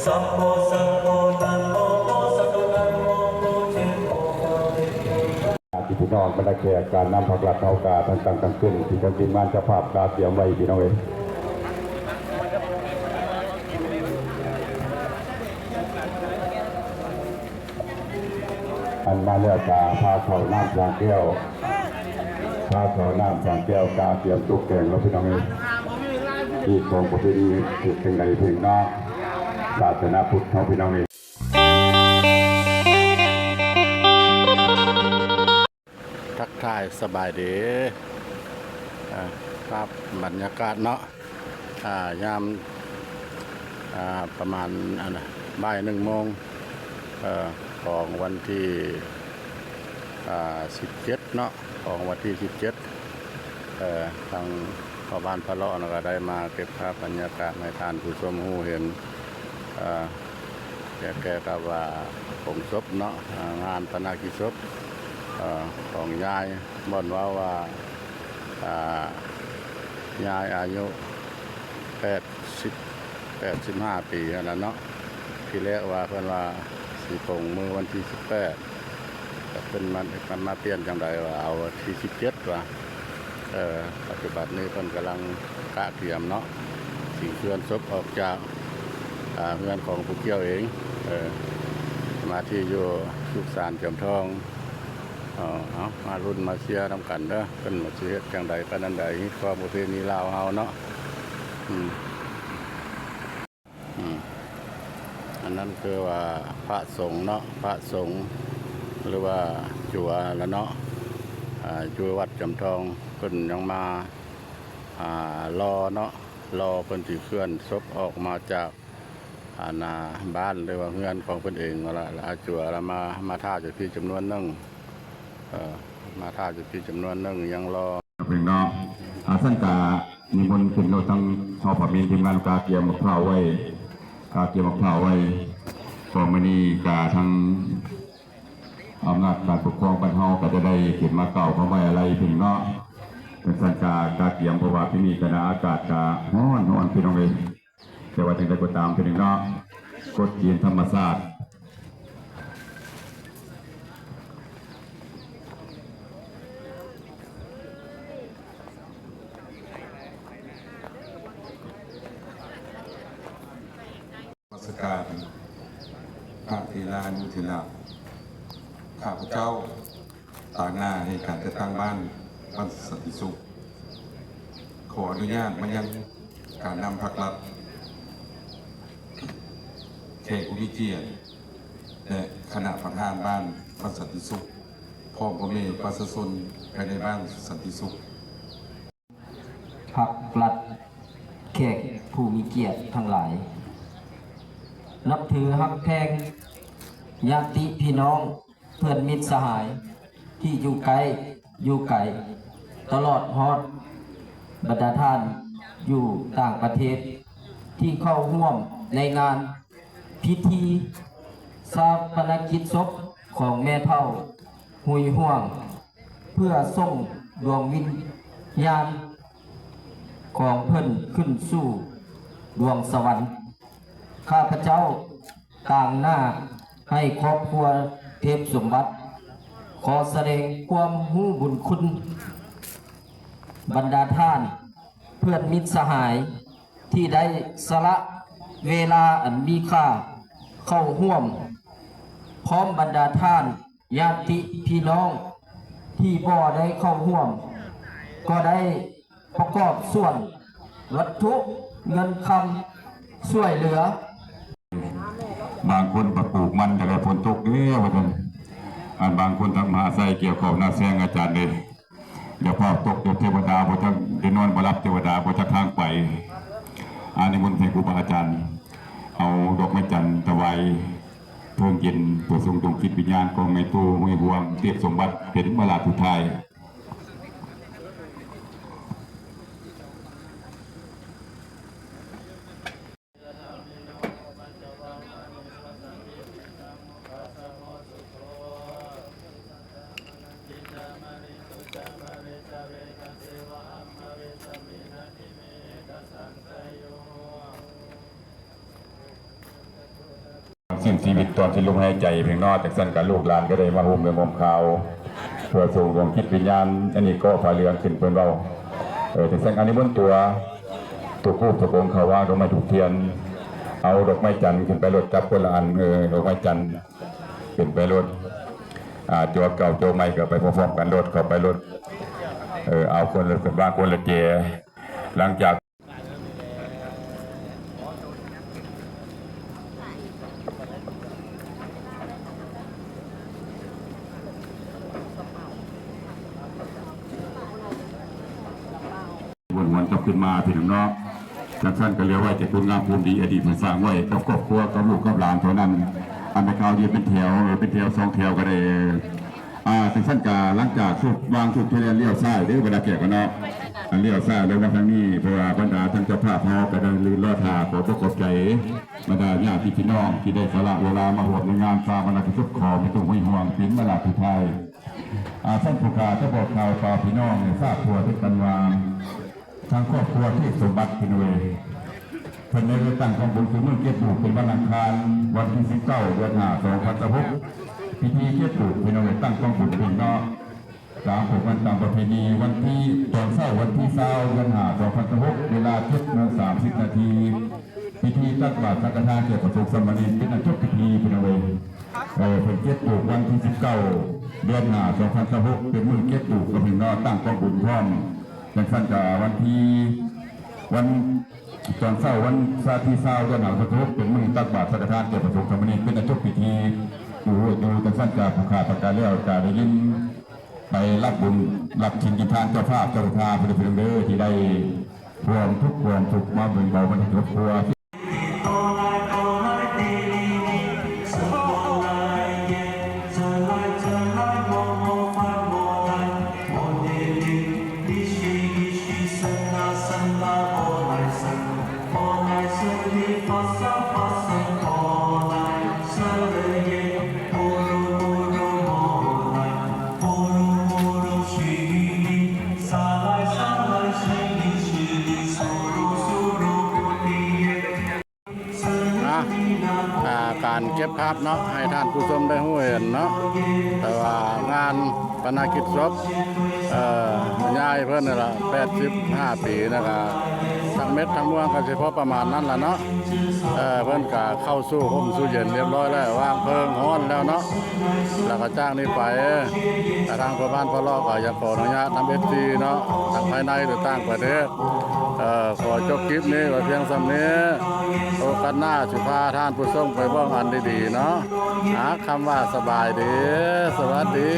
สัมโฆสังโฆนะโมสังโฆนะโมเจโมที่พี่น้องบรรดาแขกการนำผักหลักเท้ากาต่างๆขึ้นที่ทางทีมงานเจ้าภาพการเตรียมไว้พี่น้องเองอันมาเลือกกาพาเขาน้ำสางแก้วพาเขาน้ำสางแก้วกาเตรียมตุกแกงแล้วพี่น้องเองที่ของประเพณีถูกเป็นใดเพลงนอกศาสนาพุทธเขาพี่น้องเองทักทายสบายดีครับบรรยากาศเนาะยามประมาณบ่าย1 โมงของวันที่17เนาะของวันที่17ทางพ่อบ้านพระเลาะก็ได้มาเก็บภาพบรรยากาศในทานผู้ชมหูเห็นแกก็ว่าผมศพเนาะงานปนากิจศพของยายบ่นว่ายายอายุ85 ปีแล้วเนาะที่แรกว่าเพื่อนว่าสีปงมือวันที่18แต่เป็นมันมาเปลี่ยนจังใดว่าเอาที่17ว่าปัจจุบันนี้เพิ่นกำลังกะเตรียมเนาะสิ่งเคลื่อนศพออกจากเงินของผู้เกี่ยวเองมาที่อยู่สุสานเจียมทองเอามารุ่นมาเชียร์ทำกันเด้อเป็นมาเชียร์จังใดปานนั้นใดความประเพณีลาวเฮาเนาะอันนั้นคือว่าพระสงฆ์เนาะพระสงฆ์หรือว่าจั่วแล้วเนาะจั่ววัดจำทองเพิ่นยังมารอเนาะรอเพิ่นสิเคลื่อนศพออกมาจากบ้านหรือว่าเฮือนของเพิ่นเองละจั่วแล้วมาท่าอยู่ที่จำนวนนึงมาท่าอยู่ที่จำนวนนึงยังรอเพิ่นเนาะสั้นกานิมนต์ขึ้นเราทั้งทอพมินทีมงานกาเกียมมะพร้าวไว้กาเกียมมะพร้าวไว้ฟอร์มณีกาทั้งอำนาจการปกครองบ้านเฮาก็จะได้เก็บมาเก่าเขาไว้อะไรถึงเนาะเป็นสัญญากาเกียมเพราะว่าที่นี่กันอากาศการ้อนพี่น้องเองแต่ว่าถึงได้ก็ตามเป็นเนาะกฎเกณฑ์ธรรมศาสตร์วัสการพระเทรานุเทระข้าพเจ้าต่างหน้าในการจะตั้งบ้านบ้านสันติสุขขออนุญาตมายังการนำผักลัดแขกอุทิเกียรติและคณะประธานบ้านบ้านสันติสุขพ่อพ่อแม่ประชาชนภายในบ้านสันติสุขผักปลัดแขกผู้มีเกียรติทั้งหลายนับถือฮักแพงญาติพี่น้องเพื่อนมิตรสหายที่อยู่ไกลอยู่ไกลตลอดฮอดบรรดาท่านอยู่ต่างประเทศที่เข้าร่วมในงานพิธีชาปนกิจศพของแม่เฒ่าหุยห่วงเพื่อส่งดวงวิญญาณของเพิ่นขึ้นสู่ดวงสวรรค์ข้าพเจ้าต่างหน้าให้ครอบครัวเทพสมบัติขอแสดงความหู้บุญคุณบรรดาท่านเพื่อนมิตรสหายที่ได้สละเวลาอันมีค่าเข้าร่วมพร้อมบรรดาท่านญาติพี่น้องที่บ่ได้เข้าร่วมก็ได้ประกอบส่วนวัตถุเงินคำช่วยเหลือบางคนประปลูกมันแต่ได้ผลตกเด้อว่าท่านบางคนทำมหาไซเกี่ยวกับนาแซงอาจารย์เลยอย่าพอตกเดี๋ยวเทวดาบ่ทังได้นอนบ่รับเทวดาบ่ทังทางไปนิมนต์ให้ครูบาอาจารย์เอาดอกไม้จันทร์ถวายเพิ่งเย็นเพื่อทรงดวงจิตวิญญาณของแม่ตู่ห้วยห่วงเทพสมบัติเป็นเวลาสุดท้าย สิ้นชีวิตตอนที่ลมหายใจเพียงนอกจากสั้นกับลูกหลานก็ได้มาห่มเรื่องห่มข่าวเพื่อสู่ดวงคิดวิญญาณอันนี้ก็พาเรืองขึ้นเพิ่นเราจากสั้นอันนี้บนตัวคู่ตะโกงเขาว่างดอกไม้ถูกเทียนเอาดอกไม้จันทร์ขึ้นไปรถจับคนละอันดอกไม้จันทร์ขึ้นไปรถจวบเก่าโจใหม่ก็ไปพร้อมๆกันรถเข้าไปรถเอาคนละเป็นบ้านคนละเจหลังจากวันจะขึ้นมาพี่น้องจากท่านก็เรียกว่าจะคุณงามภูมิดีอดีตมันสร้างไว้กับครอบครัวกับลูกกับหลานเท่านั้นอันในข่าวยืนเป็นแถวสองแถวก็ได้ถึงท่านกาหลังจากสุดวางสุดเทเลเลี้ยวซ้ายหรือบรรดาแก่กันเนาะเลี้ยวซ้ายแล้วมาทางนี้เพราะว่าบรรดาทั้งเจ้าภาพเขากระดังลืนล่อทาขอประกอบใจบรรดาญาติพี่น้องที่ได้สละเวลามาร่วมในงานสาบรรดาพิสุขขอไม่ต้องห่วงถึงบรรดาผู้ไทยท่านผู้การจะบอกข่าวต่อพี่น้องทราบทัวที่กันวางทางครอบครัวที่สมบัติพินเวเพิ่นได้ตั้งกองบุญคือเมื่อเกียรติบุตรเป็นวันอังคารวันที่19 เดือน5 2016พิธีเกียรติบุตรพินเวตั้งกองบุญเป็นเนาะ36วันตามประเพณีวันที่ตอนเช้าวันที่20 เดือน5 2016เวลา7:30 นาทีพิธีตักบาตรสังฆทานเกียรติประสงค์สมณีเป็นอันจบพิธีพินเวเพิ่นเกียรติบุตรวันที่19 เดือน5 2016เป็นมื้อเกียรติบุตรกับพี่น้องตั้งกองบุญพร้อมอย่างสั้นกับวันตอนเช้าวันซาที่20 เดือน5 เป็นมื้อตักบาตรสังฆทานเกียรติประสงค์สมณีเป็นอันจบพิธีดูจากสั้นกับผู้ขาประกาศแล้วจะได้ยินไปรับบุญรับชินกินทานเจ้าภาพเจ้าทาผู้เป็นเด้อที่ได้รวมทุกความทุกมาเบิ่งเบาบรรทุกครัวการเก็บภาพเนาะให้ท่านผู้ชมได้รู้เห็นเนาะแต่ว่างานปนกิจศพยายเพิ่นนี่ล่ะ85 ปีนะครับทั้งเม็ดทั้งมวลก็สิพอประมาณนั้นล่ะเนาะเพิ่นก็เข้าสู่ห่มสู่เย็นเรียบร้อยแล้ววางเพลิงฮ้อนแล้วเนาะแล้วก็จ้างนี้ไปทางพ่อบ้านพ่อรอก็อยากขออนุญาตนำ FC เนาะทั้งภายในหรือต่างประเทศขอจบคลิปนี้ไว้เพียงส่ำนี้โอกาสหน้าสิพาท่านผู้ชมไปเบิ่งอันดีๆเนาะคำว่าสบายดีสวัสดี